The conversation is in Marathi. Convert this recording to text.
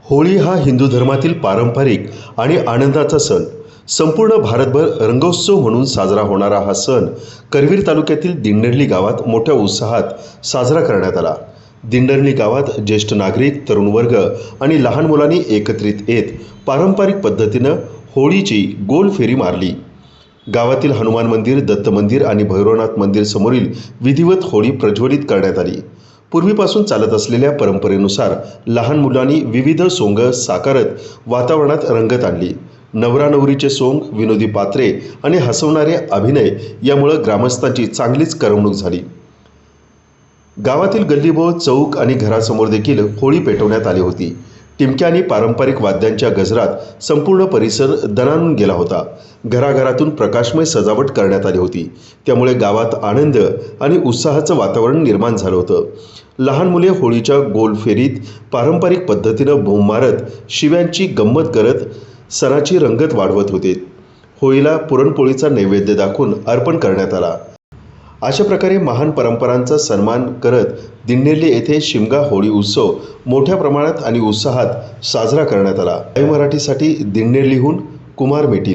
होळी हा हिंदू धर्मातील पारंपरिक आणि आनंदाचा सण संपूर्ण भारतभर रंगोत्सव म्हणून साजरा होणारा हा सण करवीर तालुक्यातील दिंडर्ली गावात मोठ्या उत्साहात साजरा करण्यात आला। दिंडर्ली गावात ज्येष्ठ नागरिक, तरुण वर्ग आणि लहान मुलांनी एकत्रित येत पारंपरिक पद्धतीनं होळीची गोल फेरी मारली। गावातील हनुमान मंदिर, दत्त मंदिर आणि भैरवनाथ मंदिर समोरील विधिवत होळी प्रज्वलित करण्यात आली। पूर्वीपासून चालत असलेल्या परंपरेनुसार लहान मुलांनी विविध सोंग साकारत वातावरणात रंगत आणली। नवरा नवरीचे सोंग, विनोदी पात्रे आणि हसवणारे अभिनय यामुळे ग्रामस्थांची चांगलीच करमणूक झाली। गावातील गल्लीबोळ, चौक आणि घरासमोर देखील होळी पेटवण्यात आली होती। टिमक्या आणि पारंपरिक वाद्यांच्या गजरात संपूर्ण परिसर दणाणून गेला होता। घराघरातून प्रकाशमय सजावट करण्यात आली होती, त्यामुळे गावात आनंद आणि उत्साहाचं वातावरण निर्माण झालं होतं। लहान मुले होळीच्या गोल फेरीत पारंपरिक पद्धतीनं बोंब मारत शिव्यांची गंमत करत सणाची रंगत वाढवत होते। होळीला पुरणपोळीचा नैवेद्य दाखवून अर्पण करण्यात आला। अशा प्रकारे महान परंपरांचा सन्मान करत दिंडर्ली येथे शिमगा होळी उत्सव मोठ्या प्रमाणात आणि उत्साहात साजरा करण्यात आला। मराठीसाठी दिंडर्लीहून कुमार मेटी।